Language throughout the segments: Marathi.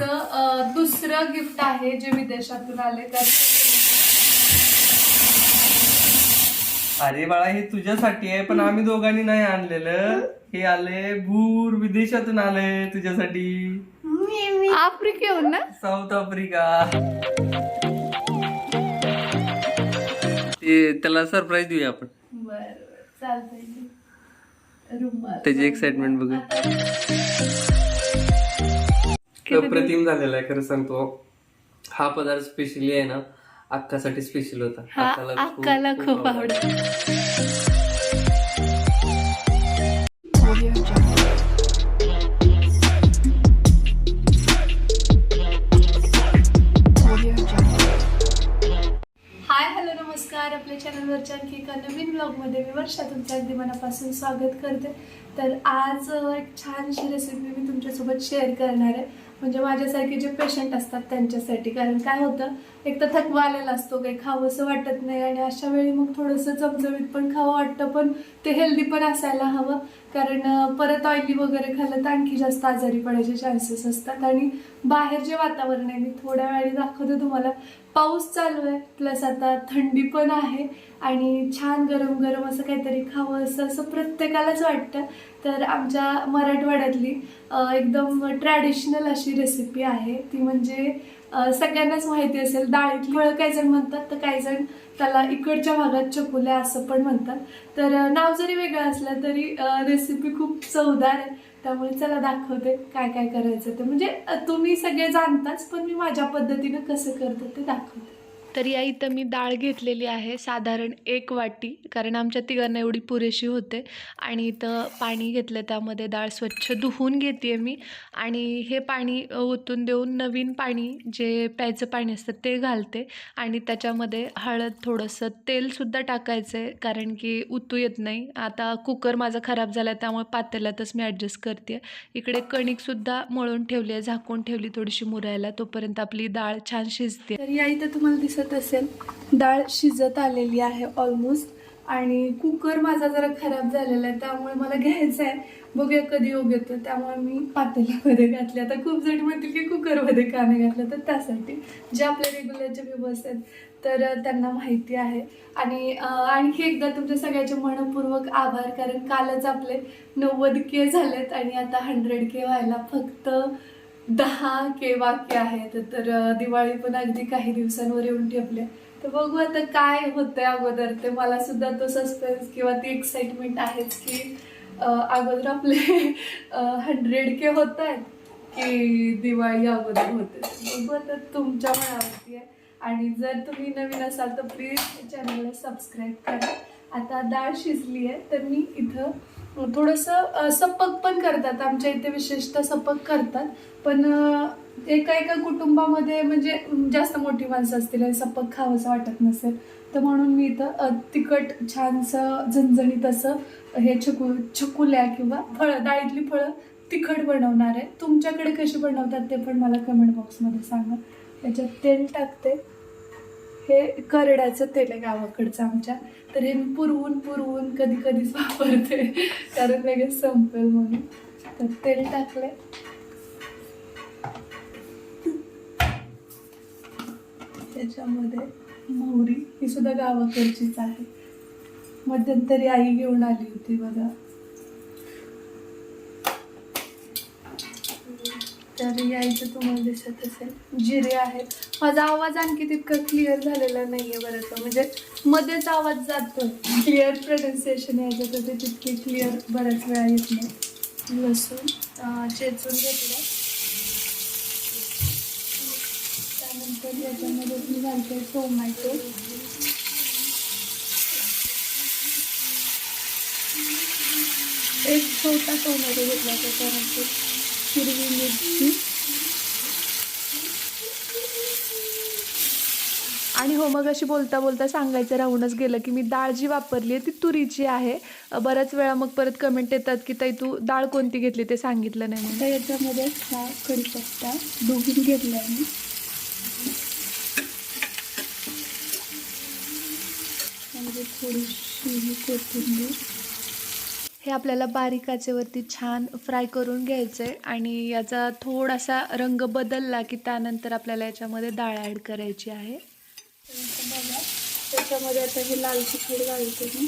माझं दुसरं गिफ्ट आहे जे विदेशातून आले. अरे बाळा हे तुझ्यासाठी आहे, पण आम्ही दोघांनी नाही आणलेलं. हे आले भूर, विदेशातून आले तुझ्यासाठी. आफ्रिकेहून ना, साऊथ आफ्रिका. ते त्याला सरप्राईज देऊया आपण. बरं चालतंय. रुमाल त्याची एक्साइटमेंट बघ. अप्रतिम झालेला आहे खरं सांगतो. हा पदार्थ स्पेशली आहे ना, अक्कासाठी स्पेशल होता. अक्काला खूप आवडत. हाय हॅलो नमस्कार. आपल्या चॅनलवरच्या आणखी एका नवीन ब्लॉगमध्ये मी वर्षा तुमचं अगदी मनापासून स्वागत करते. तर आज एक छानशी रेसिपी मी तुमच्यासोबत शेअर करणार आहे. म्हणजे माझ्यासारखे जे पेशंट असतात त्यांच्यासाठी. कारण काय होतं, एक तर थकवा आलेला असतो, काही खावंसं वाटत नाही आणि अशा वेळी मग थोडंसं चमचमीत पण खावं वाटतं, पण ते हेल्दी पण असायला हवं. कारण परत ऑइली वगैरे खाल्लं तर आणखी जास्त आजारी पडायचे चान्सेस असतात. आणि बाहेर जे वातावरण आहे, मी थोड्या वेळी दाखवते तुम्हाला. पाऊस चालू आहे, प्लस आता थंडी पण आहे आणि छान गरम गरम असं काहीतरी खावं असं प्रत्येकालाच वाटतं. तर आमच्या मराठवाड्यातली एकदम ट्रॅडिशनल अशी रेसिपी आहे ती. म्हणजे सगळ्यांनाच माहिती असेल, डाळीतली फळं काही जण म्हणतात, तर काही जण त्याला इकडच्या भागात चकुल्या असं पण म्हणतात. तर नाव जरी वेगळं असलं तरी रेसिपी खूप चवदार आहे. त्यामुळे चला दाखवते काय काय करायचं ते. म्हणजे तुम्ही सगळे जाणताच, पण मी माझ्या पद्धतीनं कसं करते ते दाखवते. तर या इथं मी डाळ घेतलेली आहे साधारण 1 वाटी, कारण आमच्या तिघांना एवढी पुरेशी होते. आणि इथं पाणी घेतलं, त्यामध्ये डाळ स्वच्छ धुवून घेते मी. आणि हे पाणी ओतून देऊन नवीन पाणी जे प्यायचं पाणी असतं ते घालते. आणि त्याच्यामध्ये हळद, थोडंसं तेलसुद्धा टाकायचं आहे, कारण की उतू येत नाही. आता कुकर माझा खराब झाला त्यामुळे पातेल्यातच मी ॲडजस्ट करते. इकडे कणिकसुद्धा मळून ठेवली आहे, झाकून ठेवली थोडीशी मुरायला, तोपर्यंत आपली डाळ छान शिजते. तर या इथं तुम्हाला दिसत असेल डाळ शिजत आलेली आहे ऑलमोस्ट. आणि कुकर माझा जरा खराब झालेला आहे, त्यामुळे मला घ्यायचं आहे. बघूया कधी योग येतो, त्यामुळे मी पातेल्यामध्ये घातले. आता खूप जण म्हणतील की कुकरमध्ये का नाही घातलं, तर त्यासाठी जे आपल्या रेग्युलरचे व्ह्यूअर्स आहेत तर त्यांना माहिती आहे. आणि आणखी एकदा तुमच्या सगळ्याचे मनपूर्वक आभार, कारण कालच आपले 90K झालेत आणि आता 100K व्हायला फक्त 10K बाकी आहेत. तर दिवाळी पण अगदी काही दिवसांवर येऊन ठेपले. तर बघू आता काय होतंय अगोदर ते. मला सुद्धा तो सस्पेन्स किंवा ती एक्साइटमेंट आहेच की अगोदर आपले 100K होत आहेत की दिवाळी अगोदर होते. बघू आता, तुमच्या मनावरती आहे. आणि जर तुम्ही नवीन असाल तर प्लीज चॅनलला सबस्क्राईब करा. आता डाळ शिजली आहे, तर मी इथं थोडंसं सपक पण करतात आमच्या इथे, विशेषतः सपक करतात. पण एका एका कुटुंबामध्ये म्हणजे जास्त मोठी माणसं असतील आणि सपक खावंसं वाटत नसेल, तर म्हणून मी इथं तिखट छानसं झणझणीत असं हे चकुल्या किंवा फळं, डाळीतली फळं तिखट बनवणार आहे. तुमच्याकडे कशी बनवतात ते पण मला कमेंट बॉक्समध्ये सांगा. त्याच्यात तेल टाकते. हे करड्याचं तेल आहे गावाकडचं आमच्या, तर हे मी पुरवून कधी कधीच वापरते, कारण लगेच संपेल म्हणून. तर तेल टाकले. त्याच्यामध्ये मोहरी, ही सुद्धा गावाकडचीच आहे, मध्यंतरी आई घेऊन आली होती बघा. तर यायचं तुम्हाला दिसत असेल जिरे आहेत. माझा आवाज आणखी तितका क्लिअर झालेला नाहीये बरं का, म्हणजे मध्येच आवाज जातो. क्लिअर प्रोनाउन्सिएशन यायचं तर ते तितके क्लिअर बऱ्याच वेळा येत नाही. लसूण चेचून घेतलं. त्यानंतर याच्यामध्ये मी घालते टोमॅटो, एक छोटा टोमॅटो घेतला. त्याच्यानंतर हिरवी मिरची. आणि हो, मग अशी बोलता बोलता सांगायचं राहूनच गेलं की मी डाळ जी वापरली आहे ती तुरीची आहे. बऱ्याच वेळा मग परत कमेंट येतात की ताई तू डाळ कोणती घेतली ते सांगितलं नाही. म्हणून याच्यामध्ये हा कढीपत्ता धुवून घेतला मी. त्यामध्ये थोडीशी कोथिंबीर. हे आपल्याला बारीक आचेवरती छान फ्राय करून घ्यायचं आहे आणि याचा थोडासा रंग बदलला की त्यानंतर आपल्याला याच्यामध्ये डाळ ॲड करायची आहे. बघा त्याच्यामध्ये आता हे लाल तिखट घालते मी.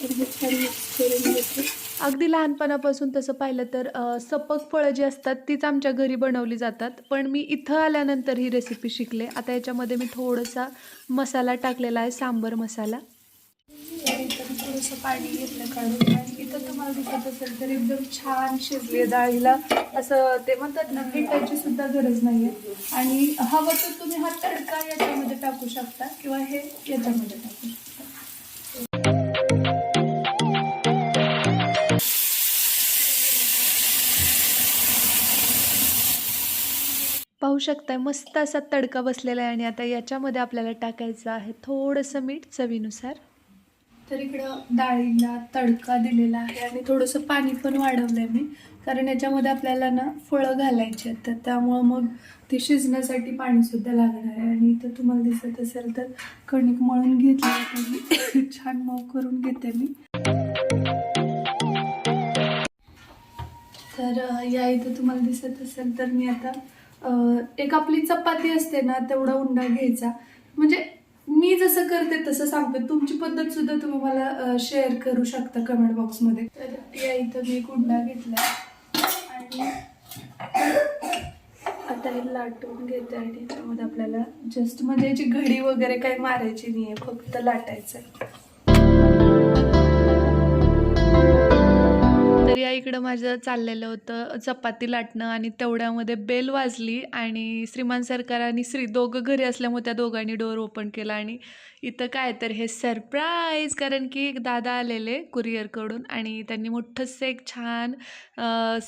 हे छान मिक्स करून घेते. अगदी लहानपणापासून तसं पाहिलं तर सपक फळं जी असतात तीच आमच्या घरी बनवली जातात, पण मी इथं आल्यानंतर ही रेसिपी शिकले. आता याच्यामध्ये मी थोडासा मसाला टाकलेला आहे, सांबर मसाला. इथं थोडंसं पाणी घेतलं काढून आणि इथं तुम्हाला दिसत असेल तर एकदम छान शिजली डाळीला. असं ते म्हणतात ना, फेटायची सुद्धा गरज नाही आहे. आणि हवं तर तुम्ही हा तडका याच्यामध्ये टाकू शकता किंवा हे याच्यामध्ये टाकू शकता. पाहू शकताय मस्त असा तडका बसलेला आहे आणि आता याच्यामध्ये आपल्याला टाकायचं आहे थोडंसं मीठ चवीनुसार. तर इकडं डाळीला तडका दिलेला आहे आणि थोडंसं पाणी पण वाढवलं आहे मी, कारण याच्यामध्ये आपल्याला ना फळं घालायची आहेत, तर त्यामुळं मग ते शिजण्यासाठी पाणीसुद्धा लागणार आहे. आणि इथं तुम्हाला दिसत असेल तर कणिक मळून घेतली आहे, छान मऊ करून घेते मी. तर या इथं तुम्हाला दिसत असेल तर मी आता एक आपली चपाती असते ना तेवढा उंडा घ्यायचा. म्हणजे मी जसं करते तसं सांगते, तुमची पद्धत सुद्धा तुम्ही मला शेअर करू शकता कमेंट बॉक्समध्ये. तर या इथं मी एक उंडा घेतला आणि आता हे लाटून घेते आणि याच्यामध्ये आपल्याला जस्ट म्हणजे याची घडी वगैरे काही मारायची नाही आहे, फक्त लाटायचं आहे. तर या इकडं माझं चाललेलं होतं चपाती लाटणं आणि तेवढ्यामध्ये बेल वाजली आणि श्रीमान सरकार आणि श्री दोघं घरी असल्यामुळे त्या दोघांनी डोअर ओपन केला. आणि इथं काय तर हे सरप्राईज, कारण की एक दादा आलेले कुरिअरकडून आणि त्यांनी मोठंसं एक छान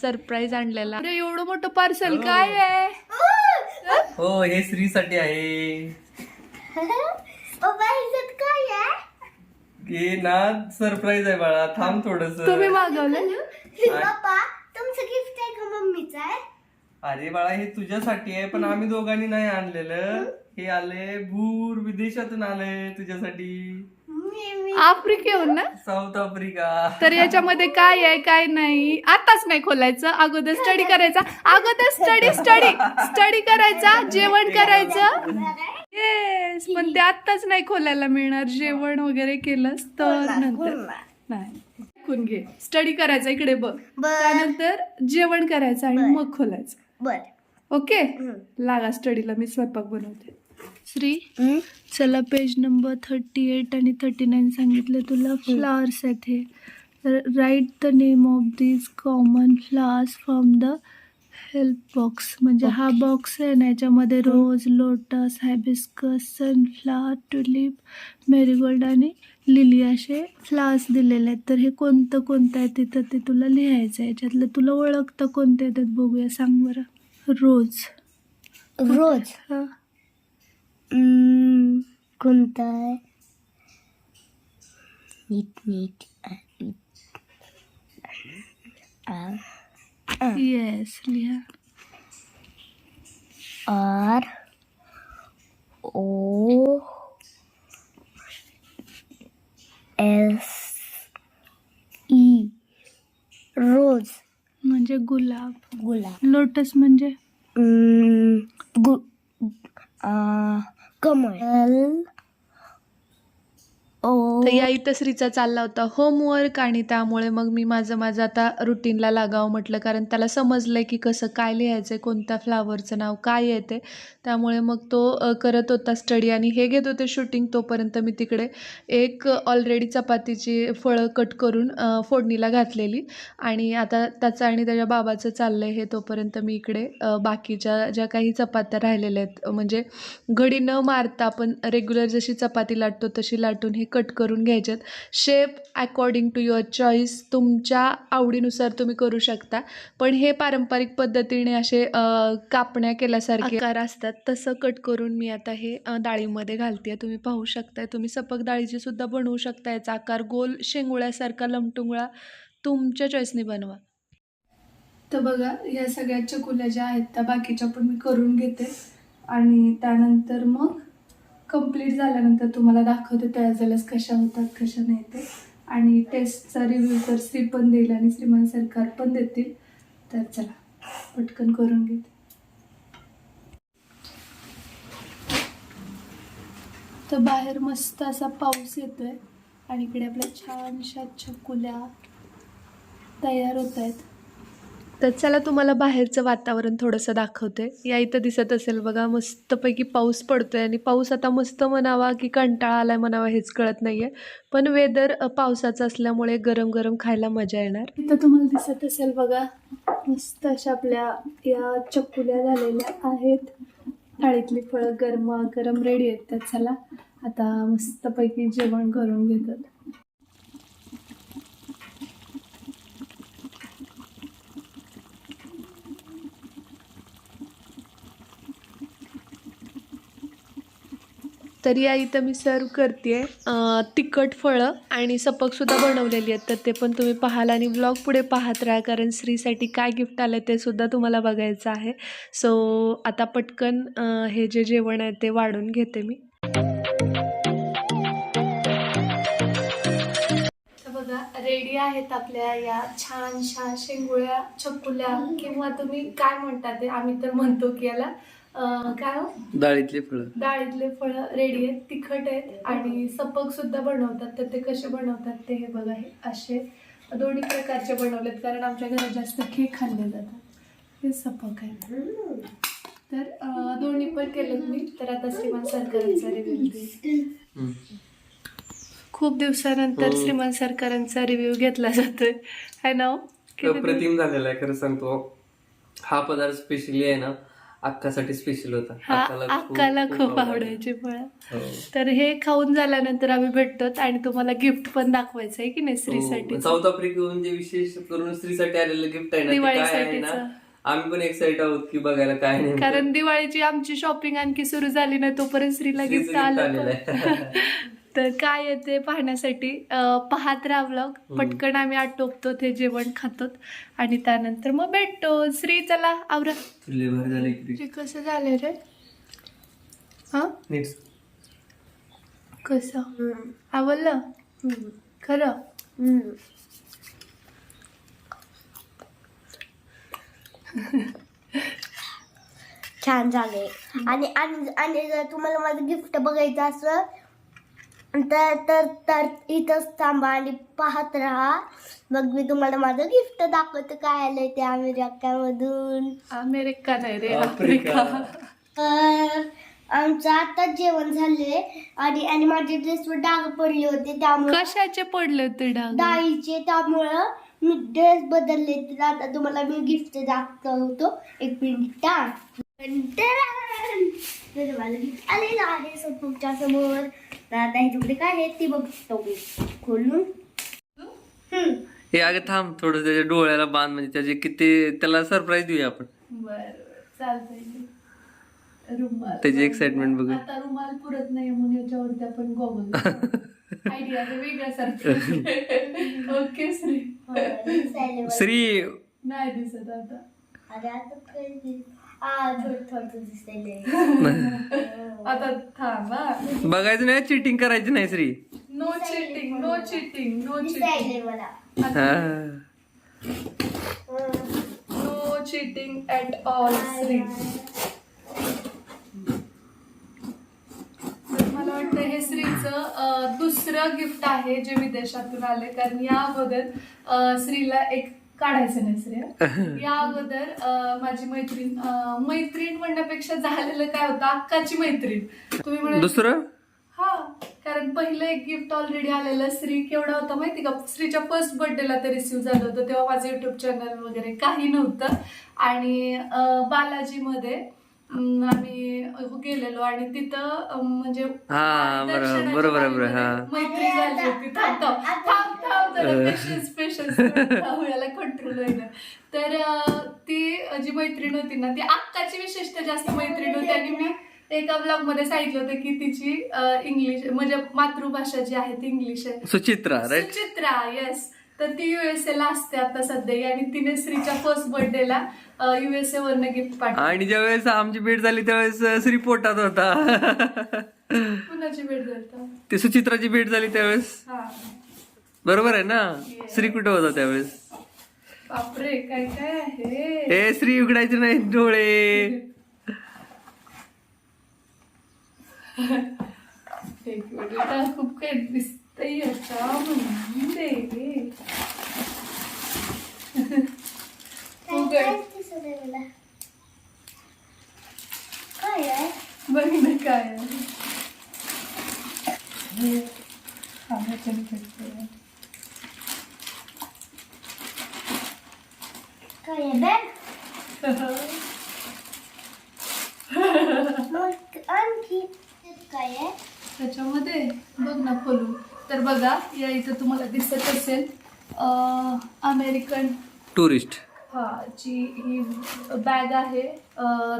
सरप्राईज आणलेला. अरे एवढं मोठं पार्सल काय आहे? हो, हे श्रीसाठी आहे. हे ना सरप्राईज आहे बाळा, थांब थोडस. तुम्ही मागवलं? पप्पा तुमचं गिफ्ट आहे का मम्मीचं आहे? अरे बाळा हे तुझ्यासाठी आहे, पण आम्ही दोघांनी नाही आणलेलं. हे आले भूर विदेशातून आले तुझ्यासाठी, आफ्रिकेहून ना, साऊथ आफ्रिका. तर याच्यामध्ये काय आहे काय नाही आताच नाही खोलायचं, अगोदर स्टडी करायचा, अगोदर स्टडी करायचा, जेवण करायचं. येस, पण ते आत्ताच नाही खोलायला मिळणार, जेवण वगैरे केलंस तर नंतर. नाही ऐकून घे, स्टडी करायचा इकडे बघ, त्यानंतर जेवण करायचं आणि मग खोलायचं. बर ओके, लागा स्टडीला, मी स्वयंपाक बनवते. श्री चला पेज नंबर 38 आणि 39 सांगितलं तुला. फ्लावर्स आहेत हे. Write the name of these common flowers from the help box. म्हणजे हा बॉक्स आहे ना, याच्यामध्ये रोज, लोटस, हायबिस्कस, सनफ्लावर, ट्युलिप, मेरीगोल्ड आणि लिली असे फ्लावर्स दिलेले आहेत. तर हे कोणतं कोणतं आहे तिथं ते तुला लिहायचं आहे. याच्यातलं तुला ओळखतं कोणते येतात बघूया, सांग बरं. रोज. रोज हा कोणता आहे? नीट येस लिहा. ROSE रोज म्हणजे गुलाब. गुलाब. लोटस म्हणजे कमळ. तर या इथं श्रीचा चालला होता होमवर्क आणि त्यामुळे मग मी माझं आता रुटीनला लागावं म्हटलं, कारण त्याला समजलंय की कसं काय लिहायचंय, कोणत्या फ्लावरचं नाव काय येते. त्यामुळे मग तो करत होता स्टडी आणि हे घेत होते शूटिंग. तोपर्यंत मी तिकडे एक ऑलरेडी चपातीची फळं कट करून फोडणीला घातलेली आणि आता त्याचं आणि त्याच्या बाबाचं चाललंय हे. तोपर्यंत मी इकडे बाकीच्या ज्या काही चपात्या राहिलेल्या आहेत, म्हणजे घडी न मारता आपण रेग्युलर जशी चपाती लाटतो तशी लाटून हे कट करून घ्यायच्यात. Shape according to your choice, तुमच्या आवडीनुसार तुम्ही करू शकता. पण हे पारंपरिक पद्धतीने असे कापण्या केल्यासारखे आकार असतात, तसं कट करून मी आता हे डाळीमध्ये घालते. तुम्ही पाहू शकताय, तुम्ही सपक डाळीची सुद्धा बनवू शकता. याचा आकार गोल शेंगुळ्यासारखा, लमटुंगळा तुमच्या चॉईसने बनवा. तर बघा या सगळ्या चकुल्या ज्या आहेत त्या बाकीच्या पण मी करून घेते आणि त्यानंतर मग कंप्लीट झाल्यानंतर तुम्हाला दाखवते त्या झाल्यास कशा होतात कशा नाही ते. आणि टेस्टचा रिव्ह्यू तर श्री पण देईल आणि श्रीमान सरकार पण देतील. तर चला पटकन करून घेते. तर बाहेर मस्त असा पाऊस येतोय आणि इकडे आपल्या छानशा चकुल्या तयार होत आहेत. तर चला तुम्हाला बाहेरचं वातावरण थोडंसं दाखवते. या इथं दिसत असेल बघा, मस्तपैकी पाऊस पडतोय आणि पाऊस आता मस्त म्हणावा की कंटाळा आलाय म्हणावा हेच कळत नाहीये. पण वेदर पावसाचं असल्यामुळे गरम गरम खायला मजा येणार. इथं तुम्हाला दिसत असेल बघा, मस्त अशा आपल्या या चकुल्या झालेल्या आहेत. थाळीतली फळं गरम रेडी आहेत. तर चला आता मस्तपैकी जेवण करून घेतात. तर या इथं मी सर्व करते तिखट फळं आणि सपक सुद्धा बनवलेली आहेत. तर ते पण तुम्ही पाहाल आणि ब्लॉग पुढे पाहत राहा, कारण श्रीसाठी काय गिफ्ट आलं ते सुद्धा तुम्हाला बघायचं आहे. सो आता पटकन हे जे जेवण आहे ते वाढून घेते मी. बघा रेडी आहेत आपल्या या छानशा शेंगुळ्या चकुल्या, किंवा तुम्ही काय म्हणता ते, आम्ही तर म्हणतो की याला काय डाळीतले फळं रेडी आहेत. तिखट आहेत आणि सपक सुद्धा बनवतात. तर ते कसे बनवतात ते हे बघा. हे असे दोन्ही प्रकारचे बनवलेत, कारण आमच्या घरात जास्त केक खाल्ले जातात. हे सपक आहेत. तर दोन्ही पण केलेत मी. तर आता श्रीमान सरकारांचा रिव्ह्यू देईल. खूप दिवसानंतर श्रीमान सरकारांचा रिव्ह्यू घेतला जातोय, है ना? अप्रतिम झालेला आहे खरं सांगतो. हा पदार्थ स्पेशली आहे ना, अक्कासाठी स्पेशल होता. अक्काला खूप आवडायचे फळ. तर हे खाऊन झाल्यानंतर आम्ही भेटतो आणि तुम्हाला गिफ्ट पण दाखवायचं आहे की नाही श्रीसाठी. साऊथ आफ्रिकेहून जे विशेष करून श्रीसाठी आलेलं गिफ्ट आहे ना, दिवाळीसाठीचं. आम्ही पण एक्साइट आहोत की बघायला काय नाही, कारण दिवाळीची आमची शॉपिंग आणखी सुरू झाली नाही तोपर्यंत श्रीला गिफ्ट आलेलं आहे. तर काय येते पाहण्यासाठी पाहत राहा व्लॉग. पटकन आम्ही आटोपतो, ते जेवण खातो आणि त्यानंतर मग भेटतो. श्री चला आवरा. कसं झालं रे? हा कसं आवडलं खरं? छान झाले. आणि आणि जर तुम्हाला माझं गिफ्ट बघायचं असलं तर इथंच थांबा आणि पाहत राहा. मग मी तुम्हाला माझं गिफ्ट दाखवते काय आलंय ते अमेरिकेमधून. अमेरिका नाही रे, आफ्रिका. आमचं आता जेवण झाले आणि माझ्या ड्रेसवर डाग पडले होते, त्यामुळे. कशाचे पडले होते डाग? डाळीचे. त्यामुळं मी ड्रेस बदलले. तर आता तुम्हाला मी गिफ्ट दाखवतो. एक मिनिट. मला गिफ्ट आलेलं आहे तुमच्या समोर. तर आता ह्याच्याकडे काय आहे ते बघतो मी खोलून. हे अगं थांब थोडं, त्याच्या डोळ्याला बांध, म्हणजे त्याचे किती त्याला सरप्राईज देऊया आपण. बरं चालतंय. रुमाल, त्याची एक्साइटमेंट बघू. आता रुमाल पुरत नाही म्हणून याच्यावरती आपण गॉगल आयडिया वेगळा सारखं. ओके श्री. श्री नाही दिसत आता. अरे आता आता थांब. बघायचं नाही, चिटिंग करायची नाही Shri. No cheating, no cheating, no cheating, no cheating at all Shri. मला वाटतं हे श्रीचं दुसरं गिफ्ट आहे जे विदेशातून आले, कारण या अगोदर श्रीला एक काढायचं नाही श्री. या अगोदर माझी मैत्रीण म्हणण्यापेक्षा झालेलं काय होतं, अक्काची मैत्रीण तुम्ही म्हणा दुसरं. हा, कारण पहिलं एक गिफ्ट ऑलरेडी आलेलं. श्री केवढा होता माहिती का? श्रीच्या फर्स्ट बर्थडेला ते रिसिव्ह झालं होतं. तेव्हा माझं युट्यूब चॅनल वगैरे काही नव्हतं आणि बालाजीमध्ये आम्ही गेलेलो आणि तिथं म्हणजे बरोबर मैत्री झाली होती. याला कंट्रोल होईना. तर ती जी मैत्रीण होती ना, ती अक्काची विशेषतः जास्त मैत्रीण होती. आणि मी एका ब्लॉग मध्ये सांगितलं होतं की तिची इंग्लिश म्हणजे मातृभाषा जी आहे ती इंग्लिश आहे. सुचित्रा. येस. तर ती USA ला असते आता सध्या आणि तिने श्रीच्या फर्स्ट बर्थडेला USA वरनं गिफ्ट पाठवलं. आणि ज्यावेळेस आमची भेट झाली त्यावेळेस श्री पोटात होता. कुणाची भेट झाली? ते सुचित्राची भेट झाली त्यावेळेस. बरोबर आहे ना? श्री कुठं होता त्यावेळेस? बापरे काय काय आहे. ए श्री उघडायचे नाही डोळे. एक मिनिट खूप काही दिसतंय आता म्हणजे काय आहे? बघ ना काय आहे. खाण्याचं भेटतंय. काय आहे बॅग? मग आणखी काय आहे? त्याच्यामध्ये बघ ना खोलू तर बघा या इथं तुम्हाला दिसत असेल अमेरिकन टुरिस्ट. हा ची ही बॅग आहे.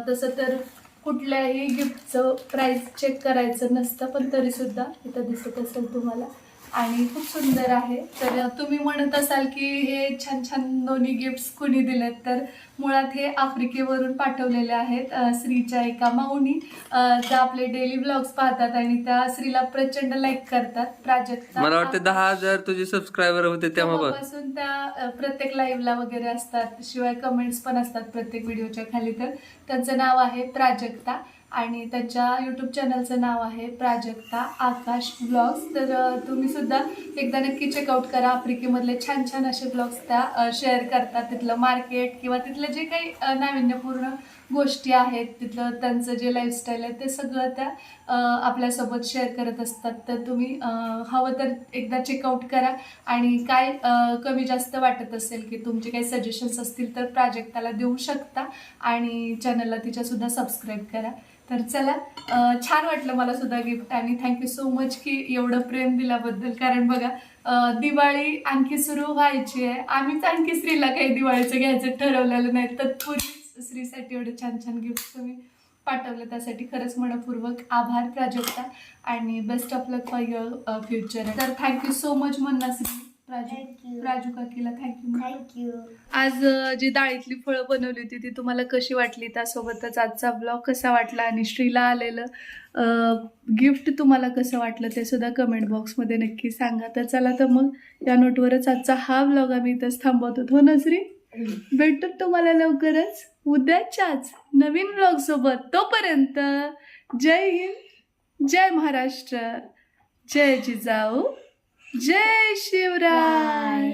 तसं तर कुठल्याही गिफ्टचं प्राइस चेक करायचं नसतं पण तरी सुद्धा इथं दिसत असेल तुम्हाला आणि खूप सुंदर आहे. तर तुम्ही म्हणत असाल की हे छान छान दोन्ही गिफ्ट्स कुणी दिलेत तर मुळात हे आफ्रिकेवरून पाठवलेले आहेत श्रीच्या एका माऊनी ज्या आपले डेली ब्लॉग्स पाहतात आणि त्या श्रीला प्रचंड लाईक करतात. प्राजक्ता मला वाटतं 10,000 तुझे सबस्क्रायबर होते तेव्हापासून त्या प्रत्येक लाईव्हला वगैरे असतात. शिवाय कमेंट्स पण असतात प्रत्येक व्हिडिओच्या खाली. तर त्यांचं नाव आहे प्राजक्ता आणि त्यांच्या यूट्यूब चॅनलचं नाव आहे प्राजक्ता आकाश ब्लॉग्स. तर तुम्ही सुद्धा एकदा नक्की चेकआउट करा. आफ्रिकेमधले छान छान असे ब्लॉग्स त्या शेअर करतात. तिथलं मार्केट किंवा तिथलं जे काही नाविन्यपूर्ण गोष्टी आहेत तिथलं त्यांचं जे लाईफस्टाईल आहे ते सगळं त्या आपल्यासोबत शेअर करत असतात. तर तुम्ही हवं तर एकदा चेकआउट करा आणि काय कमी जास्त वाटत असेल की तुमचे काही सजेशन्स असतील तर प्राजक्ताला देऊ शकता आणि चॅनलला तिच्यासुद्धा सबस्क्राईब करा. तर चला छान वाटलं मला सुद्धा गिफ्ट आणि थँक्यू सो मच की एवढं प्रेम दिल्याबद्दल. कारण बघा दिवाळी आणखी सुरू व्हायची आहे. आम्हीच आणखी श्रीला काही दिवाळीचं घ्यायचं ठरवलेलं नाही तर पूर्वीच श्रीसाठी एवढे छान छान गिफ्ट तुम्ही पाठवलं त्यासाठी खरंच मनपूर्वक आभार प्राजक्ता आणि best of luck for your future. तर थँक्यू सो मच म्हणा श्री. राजू काकीला थँक्यू. आज जी डाळीतली फळं बनवली होती ती तुम्हाला कशी वाटली त्यासोबतच आजचा ब्लॉग कसा वाटला आणि श्रीला आलेलं गिफ्ट तुम्हाला कसं वाटलं ते सुद्धा कमेंट बॉक्समध्ये नक्की सांगा. तर चला तर मग या नोटवरच आजचा हा ब्लॉग आम्ही इथंच थांबवतो. हो ना श्री? भेटतो तुम्हाला लवकरच उद्याच्याच नवीन ब्लॉग सोबत. तोपर्यंत जय हिंद, जय महाराष्ट्र, जय जिजाऊ, जय शिवराय.